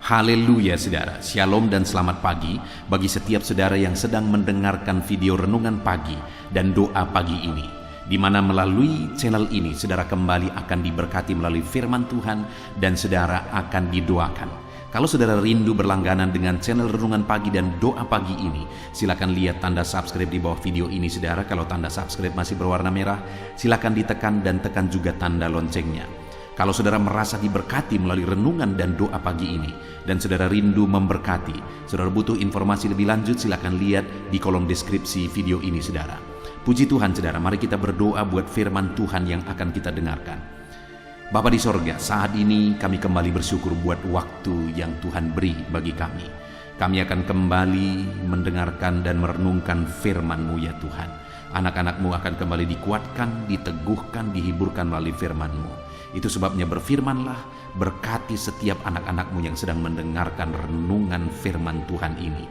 Haleluya saudara, shalom dan selamat pagi bagi setiap saudara yang sedang mendengarkan video renungan pagi dan doa pagi ini, di mana melalui channel ini saudara kembali akan diberkati melalui firman Tuhan dan saudara akan didoakan. Kalau saudara rindu berlangganan dengan channel renungan pagi dan doa pagi ini, silakan lihat tanda subscribe di bawah video ini saudara. Kalau tanda subscribe masih berwarna merah, silakan ditekan dan tekan juga tanda loncengnya. Kalau saudara merasa diberkati melalui renungan dan doa pagi ini, dan saudara rindu memberkati, saudara butuh informasi lebih lanjut, silakan lihat di kolom deskripsi video ini saudara. Puji Tuhan saudara, mari kita berdoa buat firman Tuhan yang akan kita dengarkan. Bapa di sorga, saat ini kami kembali bersyukur buat waktu yang Tuhan beri bagi kami. Kami akan kembali mendengarkan dan merenungkan firman-Mu ya Tuhan. Anak-anak-Mu akan kembali dikuatkan, diteguhkan, dihiburkan melalui firman-Mu. Itu sebabnya berfirmanlah, berkati setiap anak-anak-Mu yang sedang mendengarkan renungan firman Tuhan ini.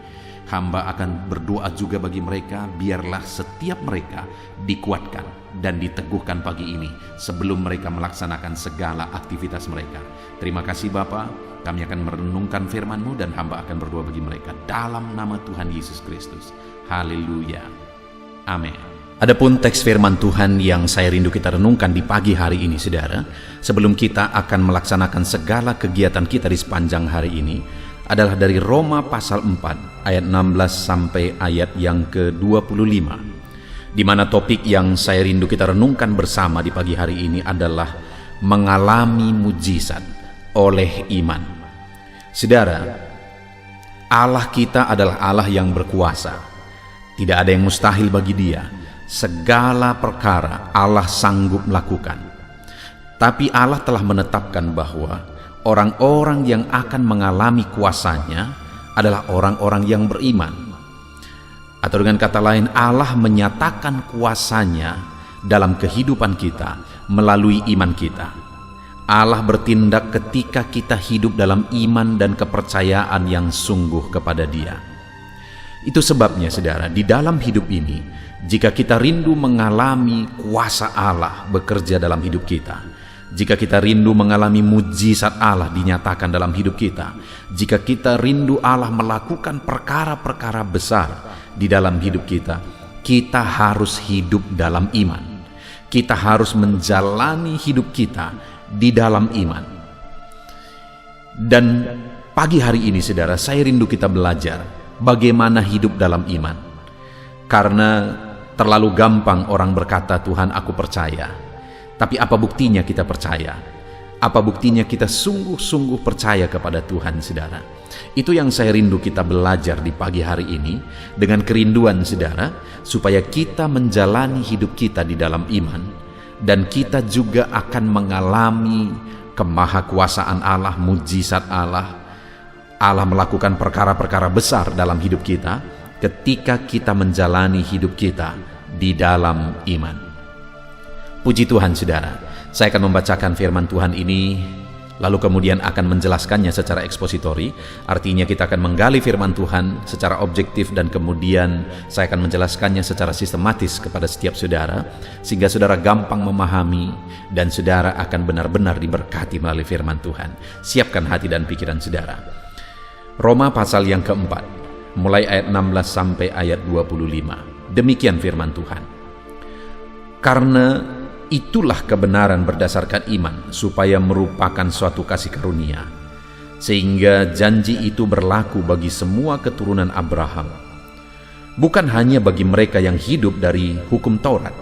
Hamba akan berdoa juga bagi mereka, biarlah setiap mereka dikuatkan dan diteguhkan pagi ini sebelum mereka melaksanakan segala aktivitas mereka. Terima kasih Bapa, kami akan merenungkan firman-Mu dan hamba akan berdoa bagi mereka dalam nama Tuhan Yesus Kristus. Haleluya. Amin. Adapun teks firman Tuhan yang saya rindu kita renungkan di pagi hari ini saudara, sebelum kita akan melaksanakan segala kegiatan kita di sepanjang hari ini, adalah dari Roma pasal 4 ayat 16 sampai ayat yang ke-25, di mana topik yang saya rindu kita renungkan bersama di pagi hari ini adalah mengalami mujizat oleh iman. Saudara, Allah kita adalah Allah yang berkuasa. Tidak ada yang mustahil bagi Dia. Segala perkara Allah sanggup melakukan. Tapi Allah telah menetapkan bahwa orang-orang yang akan mengalami kuasanya adalah orang-orang yang beriman. Atau dengan kata lain, Allah menyatakan kuasanya dalam kehidupan kita melalui iman kita. Allah bertindak ketika kita hidup dalam iman dan kepercayaan yang sungguh kepada Dia. Itu sebabnya saudara, di dalam hidup ini, jika kita rindu mengalami kuasa Allah bekerja dalam hidup kita, jika kita rindu mengalami mujizat Allah dinyatakan dalam hidup kita, jika kita rindu Allah melakukan perkara-perkara besar di dalam hidup kita, kita harus hidup dalam iman. Kita harus menjalani hidup kita di dalam iman. Dan pagi hari ini saudara, saya rindu kita belajar bagaimana hidup dalam iman. Karena terlalu gampang orang berkata, Tuhan aku percaya. Tapi apa buktinya kita percaya? Apa buktinya kita sungguh-sungguh percaya kepada Tuhan saudara? Itu yang saya rindu kita belajar di pagi hari ini, dengan kerinduan saudara, supaya kita menjalani hidup kita di dalam iman, dan kita juga akan mengalami kemahakuasaan Allah, mujizat Allah. Allah melakukan perkara-perkara besar dalam hidup kita ketika kita menjalani hidup kita di dalam iman. Puji Tuhan saudara, saya akan membacakan firman Tuhan ini, lalu kemudian akan menjelaskannya secara ekspositori. Artinya kita akan menggali firman Tuhan secara objektif dan kemudian saya akan menjelaskannya secara sistematis kepada setiap saudara, sehingga saudara gampang memahami dan saudara akan benar-benar diberkati melalui firman Tuhan. Siapkan hati dan pikiran saudara. Roma pasal yang keempat, mulai ayat 16 sampai ayat 25. Demikian firman Tuhan. Karena itulah kebenaran berdasarkan iman, supaya merupakan suatu kasih karunia, sehingga janji itu berlaku bagi semua keturunan Abraham. Bukan hanya bagi mereka yang hidup dari hukum Taurat,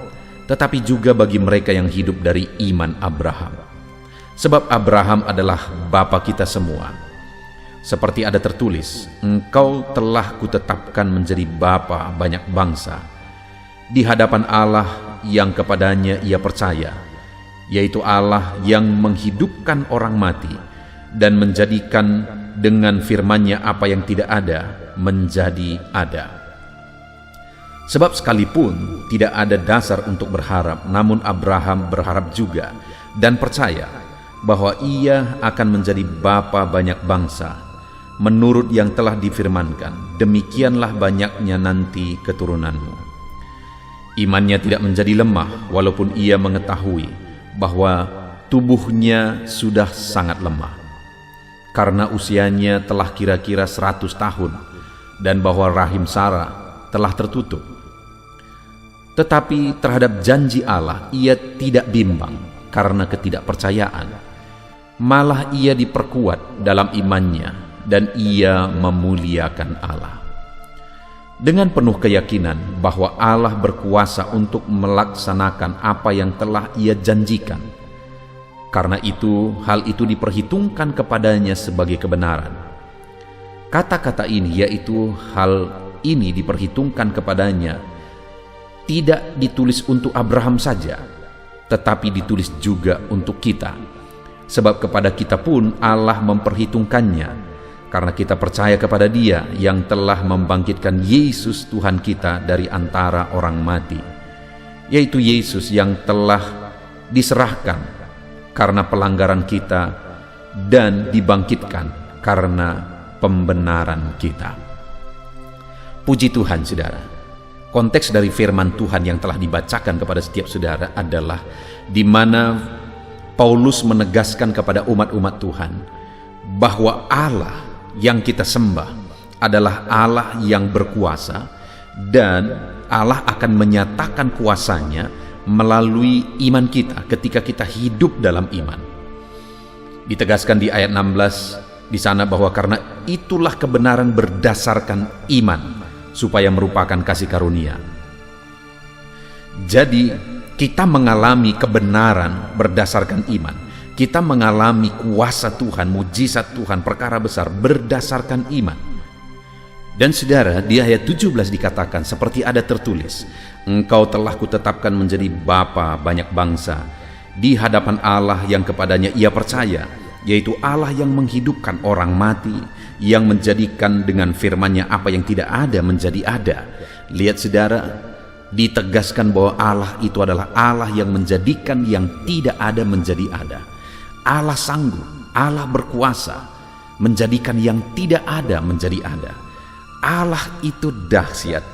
tetapi juga bagi mereka yang hidup dari iman Abraham. Sebab Abraham adalah bapa kita semua. Seperti ada tertulis, engkau telah kutetapkan menjadi bapa banyak bangsa, di hadapan Allah yang kepadanya ia percaya, yaitu Allah yang menghidupkan orang mati, dan menjadikan dengan firman-Nya apa yang tidak ada, menjadi ada. Sebab sekalipun tidak ada dasar untuk berharap, namun Abraham berharap juga, dan percaya, bahwa ia akan menjadi bapa banyak bangsa, menurut yang telah difirmankan, demikianlah banyaknya nanti keturunanmu. Imannya tidak menjadi lemah, walaupun ia mengetahui bahwa tubuhnya sudah sangat lemah. karena usianya telah kira-kira 100 tahun, dan bahwa rahim Sarah telah tertutup. Tetapi terhadap janji Allah ia tidak bimbang karena ketidakpercayaan. Malah ia diperkuat dalam imannya dan ia memuliakan Allah. Dengan penuh keyakinan bahwa Allah berkuasa untuk melaksanakan apa yang telah ia janjikan. Karena itu, hal itu diperhitungkan kepadanya sebagai kebenaran. Kata-kata ini, yaitu hal ini diperhitungkan kepadanya, tidak ditulis untuk Abraham saja, tetapi ditulis juga untuk kita. Sebab kepada kita pun Allah memperhitungkannya, karena kita percaya kepada Dia yang telah membangkitkan Yesus Tuhan kita dari antara orang mati, yaitu Yesus yang telah diserahkan karena pelanggaran kita dan dibangkitkan karena pembenaran kita. Puji Tuhan, saudara. Konteks dari firman Tuhan yang telah dibacakan kepada setiap saudara adalah di mana Paulus menegaskan kepada umat-umat Tuhan bahwa Allah yang kita sembah adalah Allah yang berkuasa, dan Allah akan menyatakan kuasanya melalui iman kita ketika kita hidup dalam iman. Ditegaskan di ayat 16 di sana bahwa karena itulah kebenaran berdasarkan iman, supaya merupakan kasih karunia. Jadi kita mengalami kebenaran berdasarkan iman. Kita mengalami kuasa Tuhan, mujizat Tuhan, perkara besar berdasarkan iman. Dan saudara, di ayat 17 dikatakan seperti ada tertulis, Engkau telah kutetapkan menjadi bapa banyak bangsa di hadapan Allah yang kepadanya ia percaya, yaitu Allah yang menghidupkan orang mati, yang menjadikan dengan firman-Nya apa yang tidak ada menjadi ada. Lihat saudara, ditegaskan bahwa Allah itu adalah Allah yang menjadikan yang tidak ada menjadi ada. Allah sanggup, Allah berkuasa menjadikan yang tidak ada menjadi ada. Allah itu dahsyat,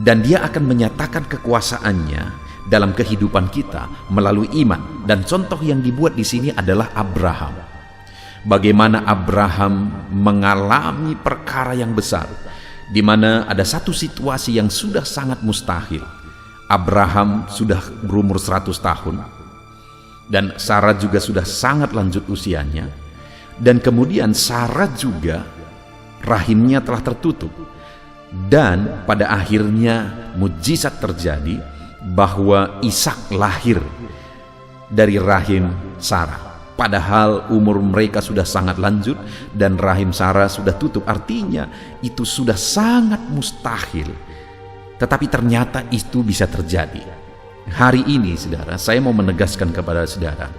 dan Dia akan menyatakan kekuasaannya dalam kehidupan kita melalui iman. Dan contoh yang dibuat di sini adalah Abraham. Bagaimana Abraham mengalami perkara yang besar, di mana ada satu situasi yang sudah sangat mustahil. Abraham sudah berumur 100 tahun, dan Sarah juga sudah sangat lanjut usianya, dan kemudian Sarah juga rahimnya telah tertutup, dan pada akhirnya mujizat terjadi bahwa Ishak lahir dari rahim Sarah. Padahal umur mereka sudah sangat lanjut dan rahim Sarah sudah tutup. Artinya itu sudah sangat mustahil. Tetapi ternyata itu bisa terjadi. Hari ini saudara, saya mau menegaskan kepada saudara,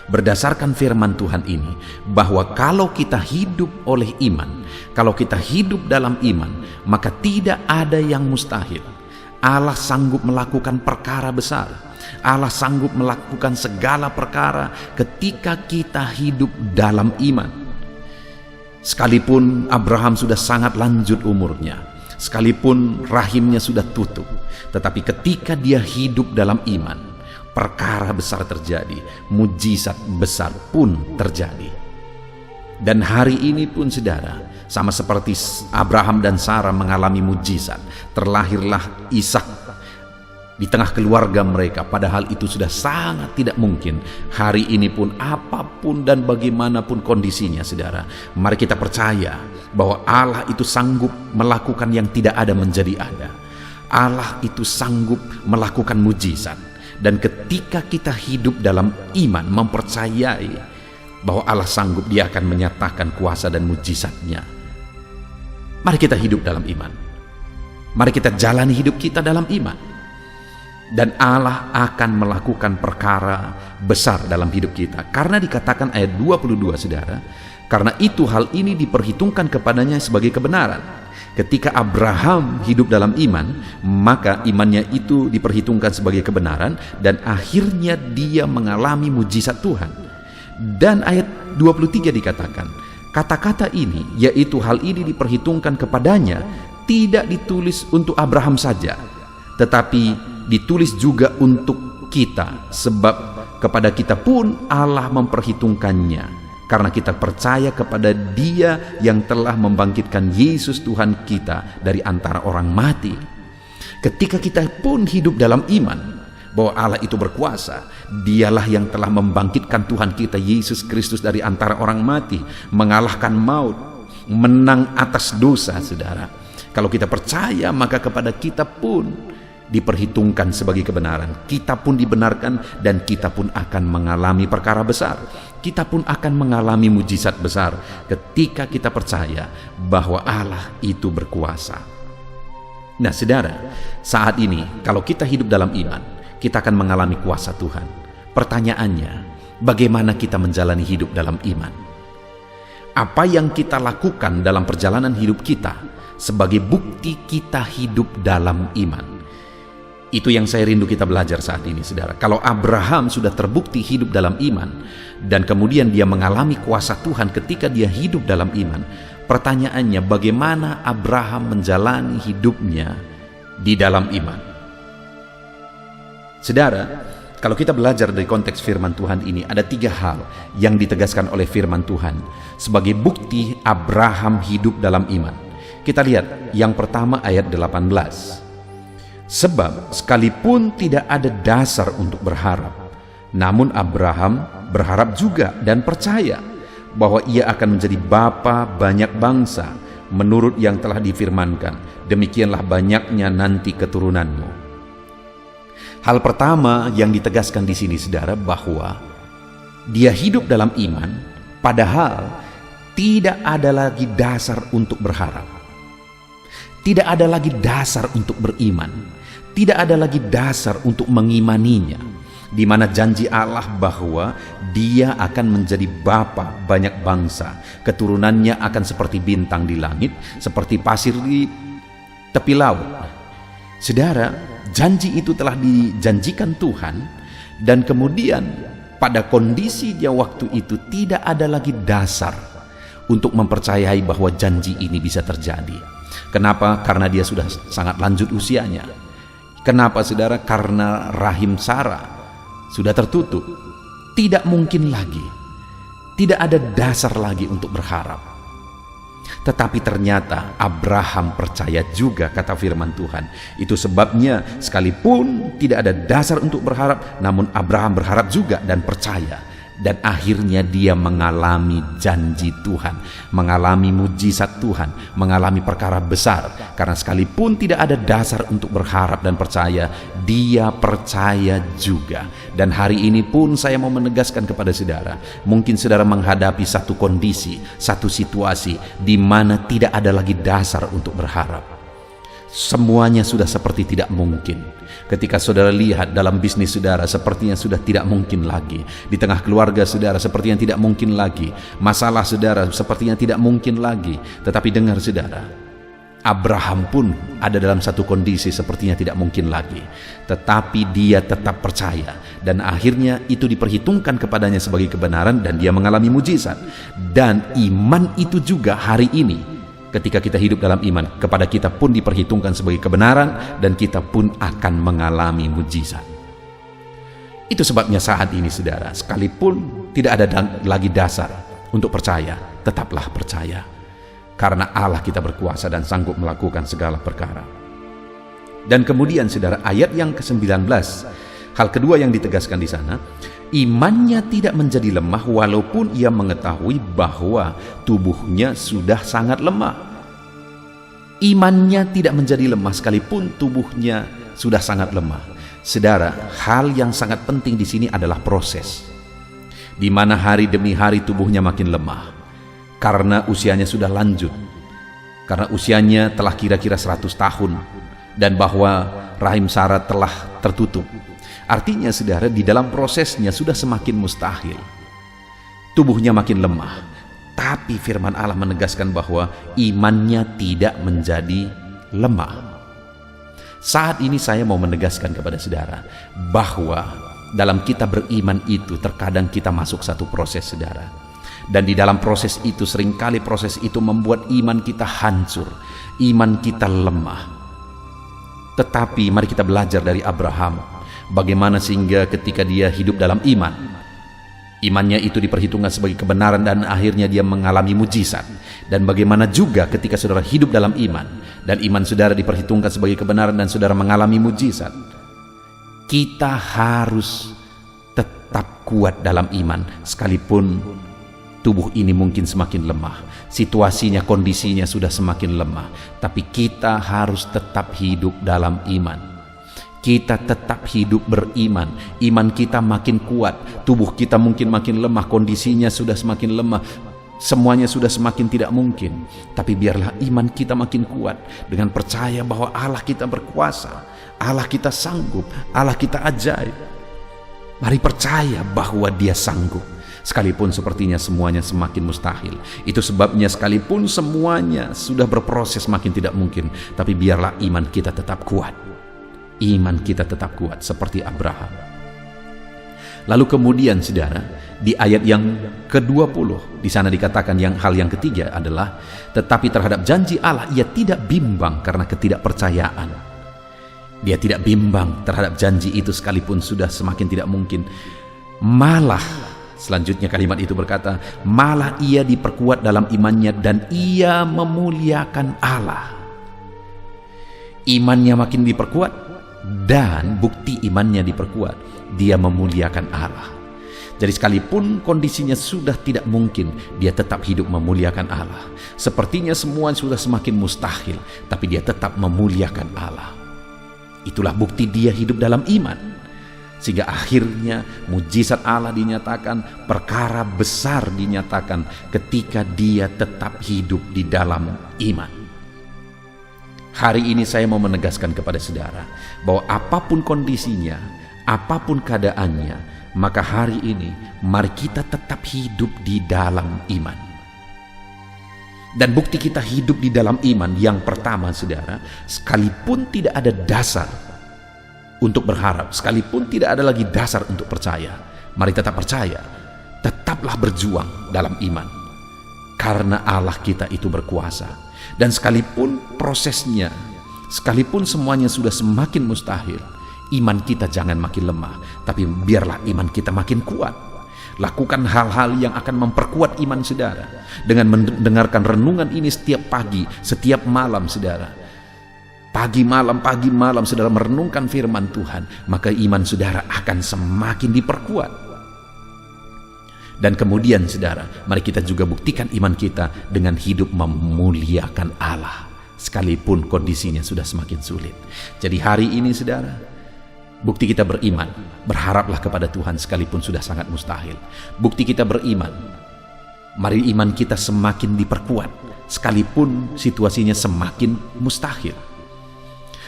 berdasarkan firman Tuhan ini, bahwa kalau kita hidup oleh iman, kalau kita hidup dalam iman, maka tidak ada yang mustahil. Allah sanggup melakukan perkara besar. Allah sanggup melakukan segala perkara ketika kita hidup dalam iman. Sekalipun Abraham sudah sangat lanjut umurnya, sekalipun rahimnya sudah tutup, tetapi ketika dia hidup dalam iman, perkara besar terjadi, mujizat besar pun terjadi. Dan hari ini pun saudara, sama seperti Abraham dan Sarah mengalami mujizat, terlahirlah Ishak di tengah keluarga mereka, padahal itu sudah sangat tidak mungkin. Hari ini pun apapun dan bagaimanapun kondisinya saudara, mari kita percaya bahwa Allah itu sanggup melakukan yang tidak ada menjadi ada. Allah itu sanggup melakukan mujizat. Dan ketika kita hidup dalam iman, mempercayai bahwa Allah sanggup, Dia akan menyatakan kuasa dan mujizatnya. Mari kita hidup dalam iman. Mari kita jalani hidup kita dalam iman. Dan Allah akan melakukan perkara besar dalam hidup kita. Karena dikatakan ayat 22 saudara, karena itu hal ini diperhitungkan kepadanya sebagai kebenaran. Ketika Abraham hidup dalam iman, maka imannya itu diperhitungkan sebagai kebenaran, dan akhirnya dia mengalami mujizat Tuhan. Dan ayat 23 dikatakan, kata-kata ini, yaitu hal ini diperhitungkan kepadanya, tidak ditulis untuk Abraham saja, tetapi ditulis juga untuk kita, sebab kepada kita pun Allah memperhitungkannya karena kita percaya kepada Dia yang telah membangkitkan Yesus Tuhan kita dari antara orang mati. Ketika kita pun hidup dalam iman bahwa Allah itu berkuasa, Dialah yang telah membangkitkan Tuhan kita Yesus Kristus dari antara orang mati, mengalahkan maut, menang atas dosa, saudara. Kalau kita percaya, maka kepada kita pun diperhitungkan sebagai kebenaran. Kita pun dibenarkan dan kita pun akan mengalami perkara besar. Kita pun akan mengalami mujizat besar ketika kita percaya bahwa Allah itu berkuasa. Nah, saudara, saat ini kalau kita hidup dalam iman, kita akan mengalami kuasa Tuhan. Pertanyaannya, bagaimana kita menjalani hidup dalam iman? Apa yang kita lakukan dalam perjalanan hidup kita sebagai bukti kita hidup dalam iman? Itu yang saya rindu kita belajar saat ini, saudara. Kalau Abraham sudah terbukti hidup dalam iman, dan kemudian dia mengalami kuasa Tuhan ketika dia hidup dalam iman, pertanyaannya, bagaimana Abraham menjalani hidupnya di dalam iman? Saudara, kalau kita belajar dari konteks firman Tuhan ini, ada 3 hal yang ditegaskan oleh firman Tuhan sebagai bukti Abraham hidup dalam iman. Kita lihat yang pertama ayat 18. Sebab sekalipun tidak ada dasar untuk berharap, namun Abraham berharap juga dan percaya bahwa ia akan menjadi bapa banyak bangsa menurut yang telah difirmankan, demikianlah banyaknya nanti keturunanmu. Hal pertama yang ditegaskan di sini, saudara, bahwa dia hidup dalam iman, padahal tidak ada lagi dasar untuk berharap. Tidak ada lagi dasar untuk beriman. Tidak ada lagi dasar untuk mengimaninya, di mana janji Allah bahwa dia akan menjadi bapa banyak bangsa, keturunannya akan seperti bintang di langit, seperti pasir di tepi laut. Saudara, janji itu telah dijanjikan Tuhan, dan kemudian pada kondisi dia waktu itu tidak ada lagi dasar untuk mempercayai bahwa janji ini bisa terjadi. Kenapa? Karena dia sudah sangat lanjut usianya. Kenapa, saudara? Karena rahim Sarah sudah tertutup. Tidak mungkin lagi. Tidak ada dasar lagi untuk berharap. Tetapi ternyata Abraham percaya juga, kata firman Tuhan. Itu sebabnya sekalipun tidak ada dasar untuk berharap, namun Abraham berharap juga dan percaya. Dan akhirnya dia mengalami janji Tuhan, mengalami mujizat Tuhan, mengalami perkara besar. Karena sekalipun tidak ada dasar untuk berharap dan percaya, dia percaya juga. Dan hari ini pun saya mau menegaskan kepada saudara, mungkin saudara menghadapi satu kondisi, satu situasi di mana tidak ada lagi dasar untuk berharap. Semuanya sudah seperti tidak mungkin. Ketika saudara lihat dalam bisnis saudara, sepertinya sudah tidak mungkin lagi. Di tengah keluarga saudara, sepertinya tidak mungkin lagi. Masalah saudara, sepertinya tidak mungkin lagi. Tetapi dengar saudara, Abraham pun ada dalam satu kondisi sepertinya tidak mungkin lagi. Tetapi dia tetap percaya. Dan akhirnya itu diperhitungkan kepadanya sebagai kebenaran dan dia mengalami mujizat. Dan iman itu juga hari ini, ketika kita hidup dalam iman, kepada kita pun diperhitungkan sebagai kebenaran dan kita pun akan mengalami mujizat. Itu sebabnya saat ini, saudara, sekalipun tidak ada lagi dasar untuk percaya, tetaplah percaya. Karena Allah kita berkuasa dan sanggup melakukan segala perkara. Dan kemudian, saudara, ayat yang ke-19, hal kedua yang ditegaskan di sana, imannya tidak menjadi lemah walaupun ia mengetahui bahwa tubuhnya sudah sangat lemah. Imannya tidak menjadi lemah sekalipun tubuhnya sudah sangat lemah. Saudara, hal yang sangat penting di sini adalah proses. Di mana hari demi hari tubuhnya makin lemah. Karena usianya sudah lanjut. Karena usianya telah kira-kira 100 tahun. Dan bahwa rahim Sarah telah tertutup. Artinya, saudara, di dalam prosesnya sudah semakin mustahil. Tubuhnya makin lemah. Tapi firman Allah menegaskan bahwa imannya tidak menjadi lemah. Saat ini saya mau menegaskan kepada saudara bahwa dalam kita beriman itu terkadang kita masuk satu proses, saudara. Dan di dalam proses itu seringkali proses itu membuat iman kita hancur, iman kita lemah. Tetapi mari kita belajar dari Abraham. Bagaimana sehingga ketika dia hidup dalam iman, Imannya itu diperhitungkan sebagai kebenaran dan akhirnya dia mengalami mujizat. Dan bagaimana juga ketika saudara hidup dalam iman dan iman saudara diperhitungkan sebagai kebenaran dan saudara mengalami mujizat, kita harus tetap kuat dalam iman sekalipun tubuh ini mungkin semakin lemah, situasinya, kondisinya sudah semakin lemah, tapi kita harus tetap hidup dalam iman. Kita tetap hidup beriman, iman kita makin kuat, tubuh kita mungkin makin lemah, kondisinya sudah semakin lemah, semuanya sudah semakin tidak mungkin, tapi biarlah iman kita makin kuat dengan percaya bahwa Allah kita berkuasa, Allah kita sanggup, Allah kita ajaib. Mari percaya bahwa Dia sanggup, sekalipun sepertinya semuanya semakin mustahil. Itu sebabnya sekalipun semuanya sudah berproses makin tidak mungkin, tapi biarlah iman kita tetap kuat. Iman kita tetap kuat seperti Abraham. Lalu kemudian saudara, di ayat yang ke-20 di sana dikatakan hal yang ketiga adalah tetapi terhadap janji Allah ia tidak bimbang karena ketidakpercayaan. Dia tidak bimbang terhadap janji itu sekalipun sudah semakin tidak mungkin. Malah selanjutnya kalimat itu berkata, malah ia diperkuat dalam imannya dan ia memuliakan Allah. Imannya makin diperkuat dan bukti imannya diperkuat, dia memuliakan Allah. Jadi sekalipun kondisinya sudah tidak mungkin, dia tetap hidup memuliakan Allah. Sepertinya semua sudah semakin mustahil, tapi dia tetap memuliakan Allah. Itulah bukti dia hidup dalam iman. Sehingga akhirnya mujizat Allah dinyatakan, perkara besar dinyatakan ketika dia tetap hidup di dalam iman. Hari ini saya mau menegaskan kepada saudara bahwa apapun kondisinya, apapun keadaannya, maka hari ini mari kita tetap hidup di dalam iman. Dan bukti kita hidup di dalam iman yang pertama saudara, sekalipun tidak ada dasar untuk berharap, sekalipun tidak ada lagi dasar untuk percaya, mari tetap percaya, tetaplah berjuang dalam iman. Karena Allah kita itu berkuasa. Dan sekalipun prosesnya, sekalipun semuanya sudah semakin mustahil, iman kita jangan makin lemah, tapi biarlah iman kita makin kuat. Lakukan hal-hal yang akan memperkuat iman saudara dengan mendengarkan renungan ini setiap pagi, setiap malam saudara. Pagi malam saudara merenungkan firman Tuhan, maka iman saudara akan semakin diperkuat. Dan kemudian saudara, mari kita juga buktikan iman kita dengan hidup memuliakan Allah sekalipun kondisinya sudah semakin sulit. Jadi hari ini saudara, bukti kita beriman, berharaplah kepada Tuhan sekalipun sudah sangat mustahil. Bukti kita beriman, mari iman kita semakin diperkuat sekalipun situasinya semakin mustahil.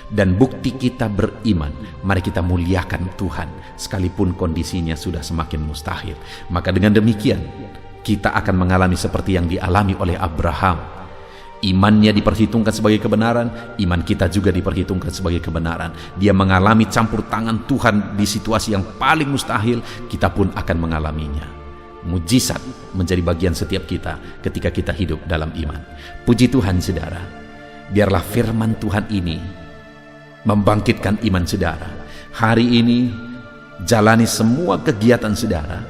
Dan bukti kita beriman, mari kita muliakan Tuhan sekalipun kondisinya sudah semakin mustahil. Maka dengan demikian kita akan mengalami seperti yang dialami oleh Abraham. Imannya diperhitungkan sebagai kebenaran, iman kita juga diperhitungkan sebagai kebenaran. Dia mengalami campur tangan Tuhan di situasi yang paling mustahil, kita pun akan mengalaminya. Mujizat menjadi bagian setiap kita ketika kita hidup dalam iman. Puji Tuhan saudara, biarlah firman Tuhan ini membangkitkan iman saudara. Hari ini jalani semua kegiatan saudara,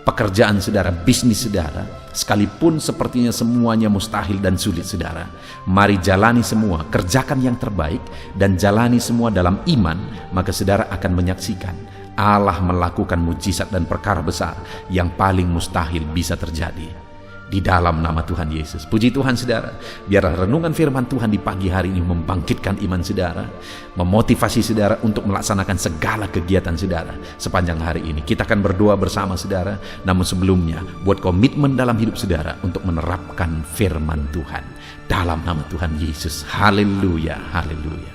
pekerjaan saudara, bisnis saudara, sekalipun sepertinya semuanya mustahil dan sulit saudara. Mari jalani semua, kerjakan yang terbaik dan jalani semua dalam iman, maka saudara akan menyaksikan Allah melakukan mujizat dan perkara besar yang paling mustahil bisa terjadi. Di dalam nama Tuhan Yesus. Puji Tuhan saudara, biarlah renungan firman Tuhan di pagi hari ini membangkitkan iman saudara, memotivasi saudara untuk melaksanakan segala kegiatan saudara sepanjang hari ini. Kita akan berdoa bersama saudara, namun sebelumnya buat komitmen dalam hidup saudara untuk menerapkan firman Tuhan dalam nama Tuhan Yesus. Haleluya, haleluya.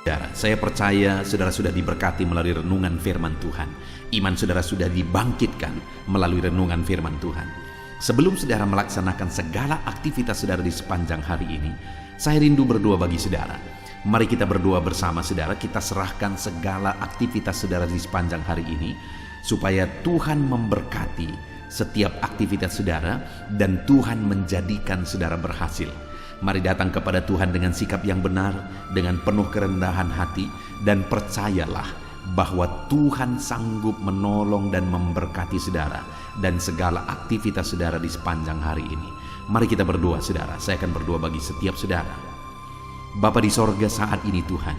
Saudara, saya percaya saudara sudah diberkati melalui renungan firman Tuhan. Iman saudara sudah dibangkitkan melalui renungan firman Tuhan. Sebelum saudara melaksanakan segala aktivitas saudara di sepanjang hari ini, saya rindu berdoa bagi saudara. Mari kita berdoa bersama saudara, kita serahkan segala aktivitas saudara di sepanjang hari ini, supaya Tuhan memberkati setiap aktivitas saudara dan Tuhan menjadikan saudara berhasil. Mari datang kepada Tuhan dengan sikap yang benar, dengan penuh kerendahan hati, dan percayalah bahwa Tuhan sanggup menolong dan memberkati saudara dan segala aktivitas saudara di sepanjang hari ini. Mari kita berdoa saudara. Saya akan berdoa bagi setiap saudara. Bapa di sorga, saat ini Tuhan,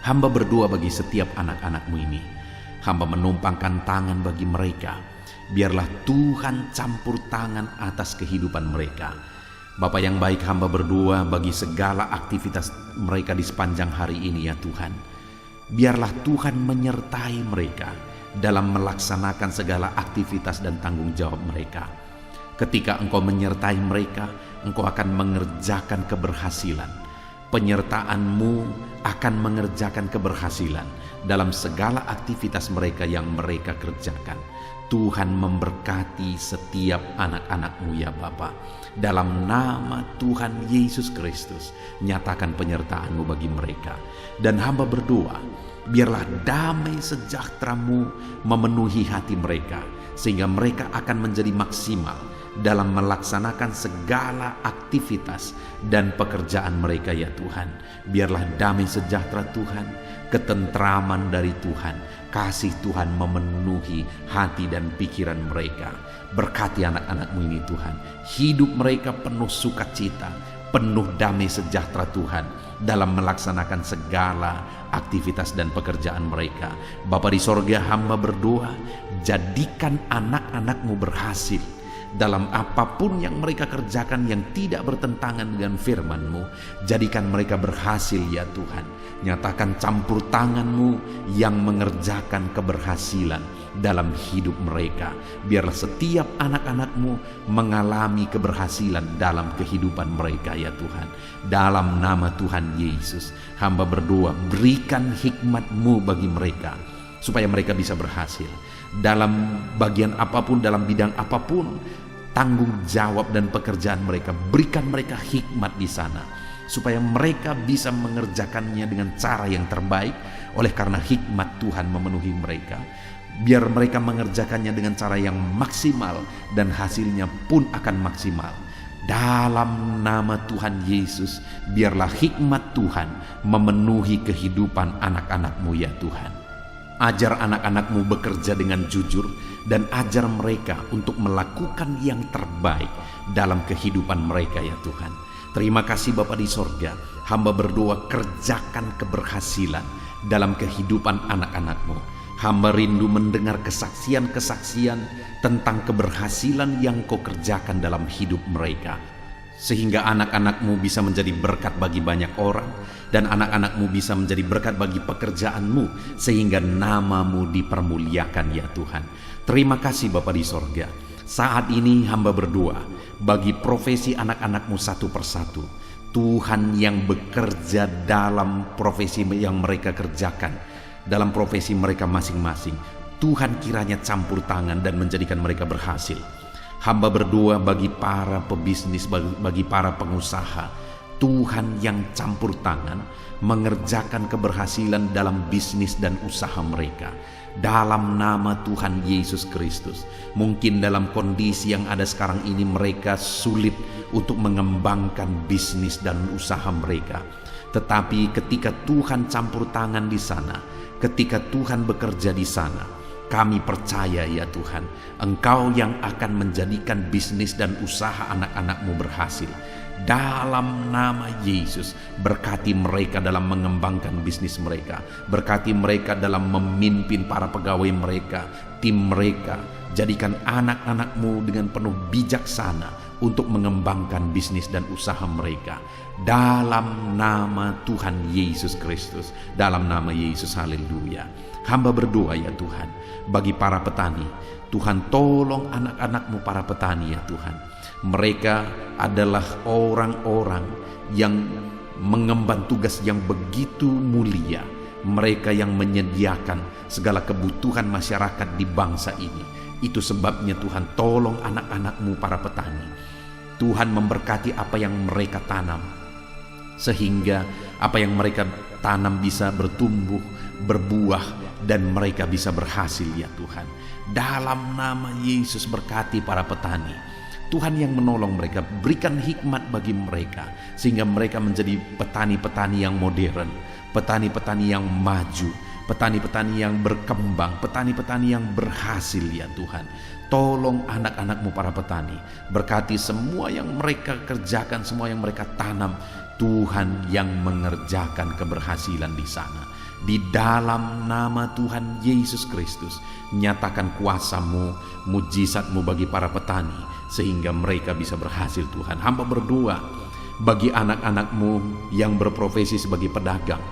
hamba berdoa bagi setiap anak-anak-Mu ini. Hamba menumpangkan tangan bagi mereka. Biarlah Tuhan campur tangan atas kehidupan mereka. Bapa yang baik, hamba berdoa bagi segala aktivitas mereka di sepanjang hari ini ya Tuhan. Biarlah Tuhan menyertai mereka dalam melaksanakan segala aktivitas dan tanggung jawab mereka. Ketika Engkau menyertai mereka, Engkau akan mengerjakan keberhasilan. Penyertaan-Mu akan mengerjakan keberhasilan dalam segala aktivitas mereka yang mereka kerjakan. Tuhan memberkati setiap anak-anak-Mu ya Bapa. Dalam nama Tuhan Yesus Kristus, nyatakan penyertaan-Mu bagi mereka. Dan hamba berdoa, biarlah damai sejahtera-Mu memenuhi hati mereka, sehingga mereka akan menjadi maksimal dalam melaksanakan segala aktivitas dan pekerjaan mereka ya Tuhan. Biarlah damai sejahtera Tuhan, ketentraman dari Tuhan, kasih Tuhan memenuhi hati dan pikiran mereka. Berkati anak-anak-Mu ini Tuhan, hidup mereka penuh sukacita, penuh damai sejahtera Tuhan dalam melaksanakan segala aktivitas dan pekerjaan mereka. Bapa di sorga, hamba berdoa, jadikan anak-anak-Mu berhasil dalam apapun yang mereka kerjakan yang tidak bertentangan dengan firman-Mu. Jadikan mereka berhasil ya Tuhan. Nyatakan campur tangan-Mu yang mengerjakan keberhasilan dalam hidup mereka. Biarlah setiap anak-anak-Mu mengalami keberhasilan dalam kehidupan mereka ya Tuhan. Dalam nama Tuhan Yesus, hamba berdoa, berikan hikmat-Mu bagi mereka supaya mereka bisa berhasil dalam bagian apapun, dalam bidang apapun tanggung jawab dan pekerjaan mereka. Berikan mereka hikmat di sana supaya mereka bisa mengerjakannya dengan cara yang terbaik. Oleh karena hikmat Tuhan memenuhi mereka, biar mereka mengerjakannya dengan cara yang maksimal dan hasilnya pun akan maksimal. Dalam nama Tuhan Yesus, biarlah hikmat Tuhan memenuhi kehidupan anak-anak-Mu ya Tuhan. Ajar anak-anak-Mu bekerja dengan jujur dan ajar mereka untuk melakukan yang terbaik dalam kehidupan mereka ya Tuhan. Terima kasih Bapa di sorga, hamba berdoa kerjakan keberhasilan dalam kehidupan anak-anak-Mu. Hamba rindu mendengar kesaksian-kesaksian tentang keberhasilan yang Kau kerjakan dalam hidup mereka, sehingga anak-anak-Mu bisa menjadi berkat bagi banyak orang, dan anak-anak-Mu bisa menjadi berkat bagi pekerjaan-Mu, sehingga nama-Mu dipermuliakan ya Tuhan. Terima kasih Bapa di sorga. Saat ini hamba berdoa bagi profesi anak-anak-Mu satu persatu. Tuhan yang bekerja dalam profesi yang mereka kerjakan, dalam profesi mereka masing-masing, Tuhan kiranya campur tangan dan menjadikan mereka berhasil. Hamba berdoa bagi para pebisnis, bagi para pengusaha, Tuhan yang campur tangan mengerjakan keberhasilan dalam bisnis dan usaha mereka. Dalam nama Tuhan Yesus Kristus. Mungkin dalam kondisi yang ada sekarang ini mereka sulit untuk mengembangkan bisnis dan usaha mereka. Tetapi ketika Tuhan campur tangan di sana, ketika Tuhan bekerja di sana, kami percaya ya Tuhan, Engkau yang akan menjadikan bisnis dan usaha anak-anak-Mu berhasil. Dalam nama Yesus, berkati mereka dalam mengembangkan bisnis mereka. Berkati mereka dalam memimpin para pegawai mereka, tim mereka. Jadikan anak-anak-Mu dengan penuh bijaksana untuk mengembangkan bisnis dan usaha mereka. Dalam nama Tuhan Yesus Kristus. Dalam nama Yesus, haleluya. Hamba berdoa ya Tuhan, bagi para petani, Tuhan tolong anak-anak-Mu para petani ya Tuhan. Mereka adalah orang-orang yang mengemban tugas yang begitu mulia. Mereka yang menyediakan segala kebutuhan masyarakat di bangsa ini. Itu sebabnya Tuhan tolong anak-anak-Mu para petani. Tuhan memberkati apa yang mereka tanam, sehingga apa yang mereka tanam bisa bertumbuh, berbuah, dan mereka bisa berhasil ya Tuhan. Dalam nama Yesus, berkati para petani. Tuhan yang menolong mereka, berikan hikmat bagi mereka, sehingga mereka menjadi petani-petani yang modern, petani-petani yang maju, petani-petani yang berkembang, petani-petani yang berhasil ya Tuhan. Tolong anak-anak-Mu para petani, berkati semua yang mereka kerjakan, semua yang mereka tanam, Tuhan yang mengerjakan keberhasilan di sana. Di dalam nama Tuhan Yesus Kristus, nyatakan kuasa-Mu, mujizat-Mu bagi para petani, sehingga mereka bisa berhasil Tuhan. Hamba berdoa bagi anak-anak-Mu yang berprofesi sebagai pedagang,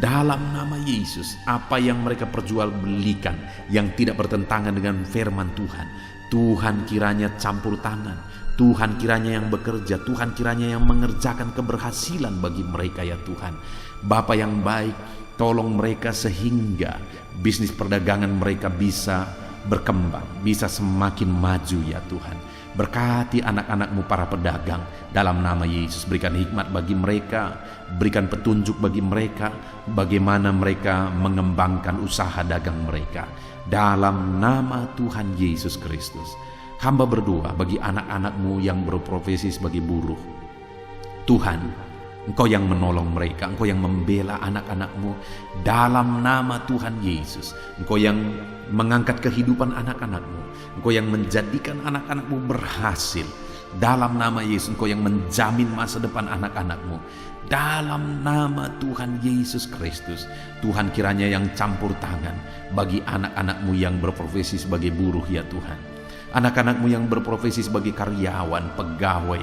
dalam nama Yesus, apa yang mereka perjualbelikan yang tidak bertentangan dengan firman Tuhan, Tuhan kiranya campur tangan, Tuhan kiranya yang bekerja, Tuhan kiranya yang mengerjakan keberhasilan bagi mereka ya Tuhan. Bapa yang baik, tolong mereka sehingga bisnis perdagangan mereka bisa berkembang, bisa semakin maju ya Tuhan. Berkati anak-anak-Mu para pedagang dalam nama Yesus. Berikan hikmat bagi mereka, berikan petunjuk bagi mereka, bagaimana mereka mengembangkan usaha dagang mereka. Dalam nama Tuhan Yesus Kristus. Hamba berdoa bagi anak-anak-Mu yang berprofesi sebagai buruh. Tuhan, Engkau yang menolong mereka, Engkau yang membela anak-anak-Mu dalam nama Tuhan Yesus. Engkau yang mengangkat kehidupan anak-anak-Mu, Engkau yang menjadikan anak-anak-Mu berhasil dalam nama Yesus. Engkau yang menjamin masa depan anak-anak-Mu dalam nama Tuhan Yesus Kristus. Tuhan kiranya yang campur tangan bagi anak-anak-Mu yang berprofesi sebagai buruh ya Tuhan. Anak-anak-Mu yang berprofesi sebagai karyawan, pegawai,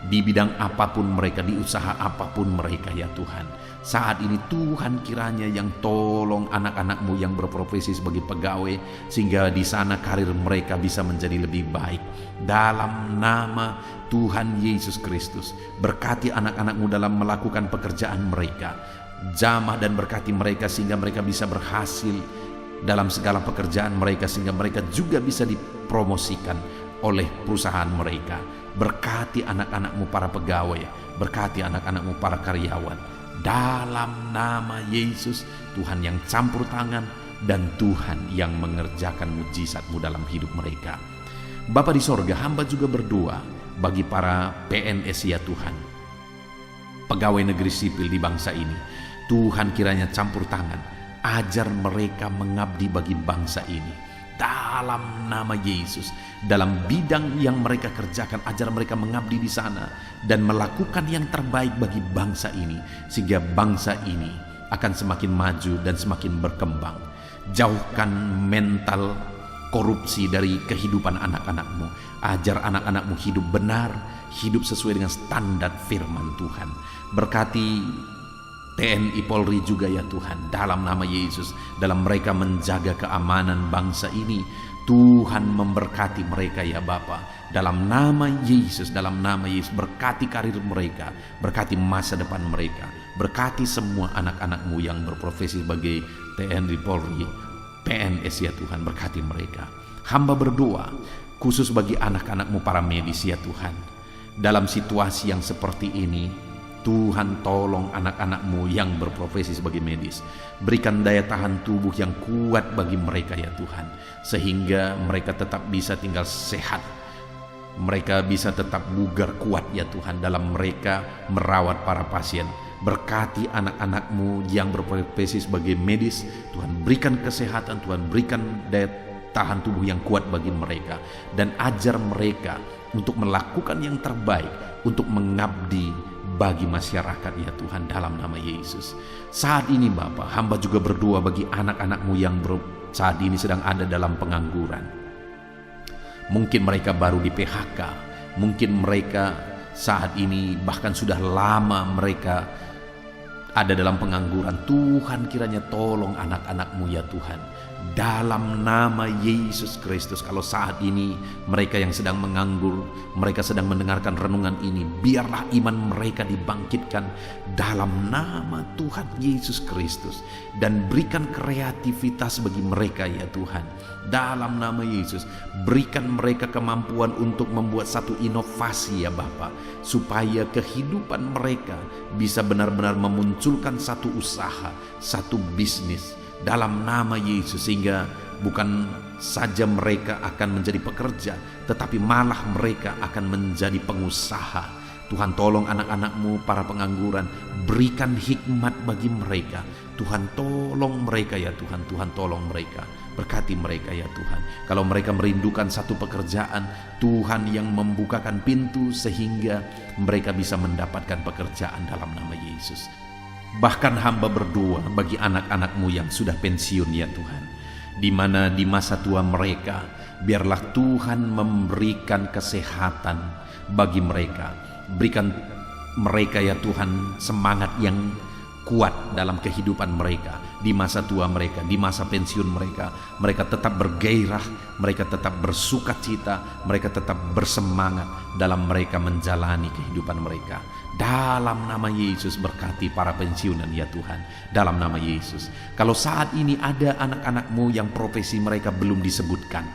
di bidang apapun mereka, di usaha apapun mereka ya Tuhan. Saat ini Tuhan kiranya yang tolong anak-anak-Mu yang berprofesi sebagai pegawai, sehingga di sana karir mereka bisa menjadi lebih baik. Dalam nama Tuhan Yesus Kristus, berkati anak-anak-Mu dalam melakukan pekerjaan mereka. Jamah dan berkati mereka sehingga mereka bisa berhasil dalam segala pekerjaan mereka, sehingga mereka juga bisa dipromosikan oleh perusahaan mereka. Berkati anak-anak-Mu para pegawai, berkati anak-anak-Mu para karyawan. Dalam nama Yesus, Tuhan yang campur tangan dan Tuhan yang mengerjakan mujizat-Mu dalam hidup mereka. Bapa di sorga, hamba juga berdoa bagi para PNS ya Tuhan, pegawai negeri sipil di bangsa ini. Tuhan kiranya campur tangan, ajar mereka mengabdi bagi bangsa ini. Dalam nama Yesus, dalam bidang yang mereka kerjakan, ajar mereka mengabdi di sana dan melakukan yang terbaik bagi bangsa ini, sehingga bangsa ini akan semakin maju dan semakin berkembang. Jauhkan mental korupsi dari kehidupan anak-anak-Mu. Ajar anak-anak-Mu hidup benar, hidup sesuai dengan standar firman Tuhan. Berkati TNI Polri juga ya Tuhan, dalam nama Yesus, dalam mereka menjaga keamanan bangsa ini. Tuhan memberkati mereka ya Bapa, dalam nama Yesus, dalam nama Yesus. Berkati karir mereka, berkati masa depan mereka, berkati semua anak-anak-Mu yang berprofesi sebagai TNI Polri, PNS ya Tuhan, berkati mereka. Hamba berdoa khusus bagi anak-anak-Mu para medis ya Tuhan. Dalam situasi yang seperti ini, Tuhan tolong anak-anak-Mu yang berprofesi sebagai medis. Berikan daya tahan tubuh yang kuat bagi mereka ya Tuhan, sehingga mereka tetap bisa tinggal sehat. Mereka bisa tetap bugar kuat ya Tuhan dalam mereka merawat para pasien. Berkati anak-anak-Mu yang berprofesi sebagai medis. Tuhan berikan kesehatan, Tuhan berikan daya tahan tubuh yang kuat bagi mereka. Dan ajar mereka untuk melakukan yang terbaik, untuk mengabdi bagi masyarakat ya Tuhan, dalam nama Yesus. Saat ini Bapa, hamba juga berdoa bagi anak-anak-Mu yang saat ini sedang ada dalam pengangguran. Mungkin mereka baru di PHK, mungkin mereka saat ini bahkan sudah lama mereka ada dalam pengangguran. Tuhan kiranya tolong anak-anak-Mu ya Tuhan, dalam nama Yesus Kristus. Kalau saat ini mereka yang sedang menganggur, mereka sedang mendengarkan renungan ini, biarlah iman mereka dibangkitkan dalam nama Tuhan Yesus Kristus. Dan berikan kreativitas bagi mereka ya Tuhan, dalam nama Yesus. Berikan mereka kemampuan untuk membuat satu inovasi ya Bapa, supaya kehidupan mereka bisa benar-benar memunculkan satu usaha, satu bisnis dalam nama Yesus, sehingga bukan saja mereka akan menjadi pekerja, tetapi malah mereka akan menjadi pengusaha. Tuhan tolong anak-anak-Mu para pengangguran, berikan hikmat bagi mereka Tuhan tolong mereka ya Tuhan, Tuhan tolong mereka. Berkati mereka ya Tuhan. Kalau mereka merindukan satu pekerjaan, Tuhan yang membukakan pintu sehingga mereka bisa mendapatkan pekerjaan dalam nama Yesus. Bahkan hamba berdoa bagi anak-anak-Mu yang sudah pensiun ya Tuhan, di mana di masa tua mereka, biarlah Tuhan memberikan kesehatan bagi mereka. Berikan mereka ya Tuhan semangat yang kuat dalam kehidupan mereka. Di masa tua mereka, di masa pensiun mereka, mereka tetap bergairah, mereka tetap bersuka cita, mereka tetap bersemangat dalam mereka menjalani kehidupan mereka. Dalam nama Yesus berkati para pensiunan ya Tuhan, dalam nama Yesus. Kalau saat ini ada anak-anak-Mu yang profesi mereka belum disebutkan,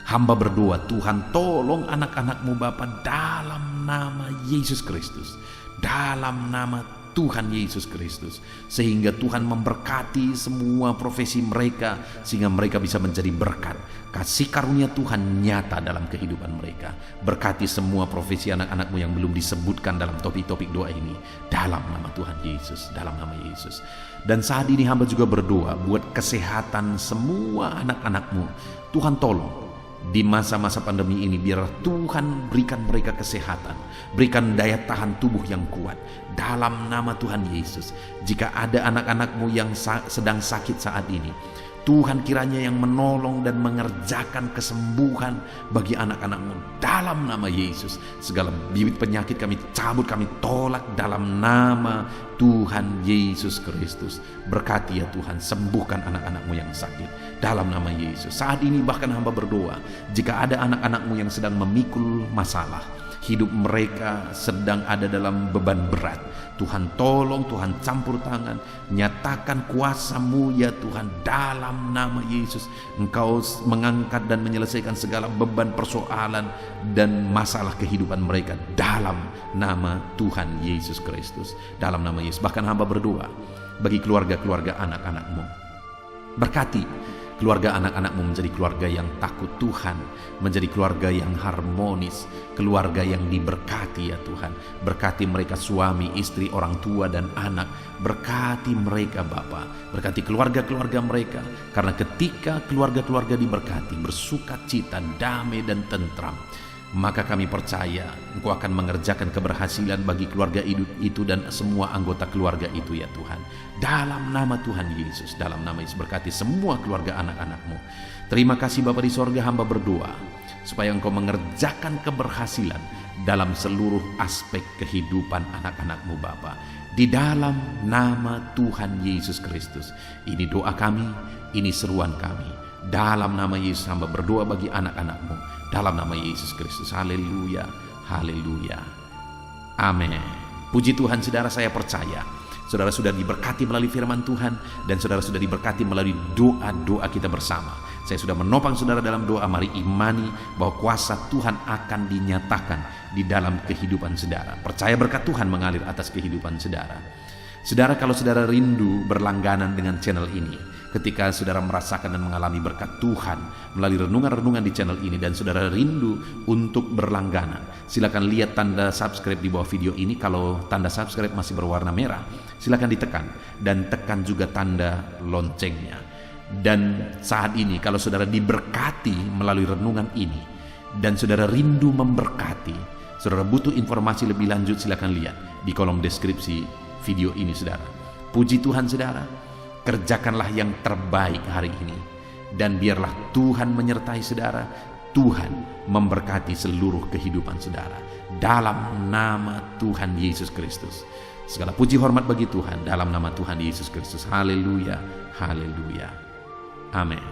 hamba berdoa, Tuhan tolong anak-anak-Mu Bapa dalam nama Yesus Kristus, dalam nama Tuhan Yesus Kristus, sehingga Tuhan memberkati semua profesi mereka, sehingga mereka bisa menjadi berkat. Kasih karunia Tuhan nyata dalam kehidupan mereka. Berkati semua profesi anak-anak-Mu yang belum disebutkan dalam topik-topik doa ini, dalam nama Tuhan Yesus, dalam nama Yesus. Dan saat ini hamba juga berdoa buat kesehatan semua anak-anak-Mu. Tuhan tolong di masa-masa pandemi ini, biar Tuhan berikan mereka kesehatan, berikan daya tahan tubuh yang kuat dalam nama Tuhan Yesus. Jika ada anak-anak-Mu yang sedang sakit saat ini, Tuhan kiranya yang menolong dan mengerjakan kesembuhan bagi anak-anak-Mu dalam nama Yesus. Segala bibit penyakit kami cabut, kami tolak dalam nama Tuhan Yesus Kristus. Berkati ya Tuhan, sembuhkan anak-anak-Mu yang sakit dalam nama Yesus. Saat ini bahkan hamba berdoa, jika ada anak-anak-Mu yang sedang memikul masalah, hidup mereka sedang ada dalam beban berat, Tuhan tolong, Tuhan campur tangan, nyatakan kuasa-Mu ya Tuhan dalam nama Yesus. Engkau mengangkat dan menyelesaikan segala beban persoalan dan masalah kehidupan mereka dalam nama Tuhan Yesus Kristus, dalam nama Yesus. Bahkan hamba berdoa bagi keluarga-keluarga anak-anak-Mu, berkati keluarga anak-anak-Mu menjadi keluarga yang takut Tuhan, menjadi keluarga yang harmonis, keluarga yang diberkati ya Tuhan. Berkati mereka suami, istri, orang tua, dan anak. Berkati mereka Bapa, berkati keluarga-keluarga mereka. Karena ketika keluarga-keluarga diberkati, bersuka cita, damai dan tentram, maka kami percaya Engkau akan mengerjakan keberhasilan bagi keluarga itu dan semua anggota keluarga itu ya Tuhan. Dalam nama Tuhan Yesus, dalam nama Yesus berkati semua keluarga anak-anak-Mu. Terima kasih Bapa di sorga, hamba berdoa supaya Engkau mengerjakan keberhasilan dalam seluruh aspek kehidupan anak-anak-Mu Bapa. Di dalam nama Tuhan Yesus Kristus. Ini doa kami, ini seruan kami. Dalam nama Yesus hamba berdoa bagi anak-anak-Mu, dalam nama Yesus Kristus. Haleluya, haleluya, amin. Puji Tuhan saudara, saya percaya saudara sudah diberkati melalui firman Tuhan, dan saudara sudah diberkati melalui doa-doa kita bersama. Saya sudah menopang saudara dalam doa. Mari imani bahwa kuasa Tuhan akan dinyatakan di dalam kehidupan saudara. Percaya berkat Tuhan mengalir atas kehidupan saudara. Saudara, kalau saudara rindu berlangganan dengan channel ini, ketika saudara merasakan dan mengalami berkat Tuhan melalui renungan-renungan di channel ini, dan saudara rindu untuk berlangganan, silakan lihat tanda subscribe di bawah video ini. Kalau tanda subscribe masih berwarna merah, silakan ditekan, dan tekan juga tanda loncengnya. Dan saat ini kalau saudara diberkati melalui renungan ini, dan saudara rindu memberkati, saudara butuh informasi lebih lanjut, silakan lihat di kolom deskripsi video ini saudara. Puji Tuhan saudara, kerjakanlah yang terbaik hari ini, dan biarlah Tuhan menyertai saudara. Tuhan memberkati seluruh kehidupan saudara dalam nama Tuhan Yesus Kristus. Segala puji hormat bagi Tuhan dalam nama Tuhan Yesus Kristus. Haleluya, haleluya, amin.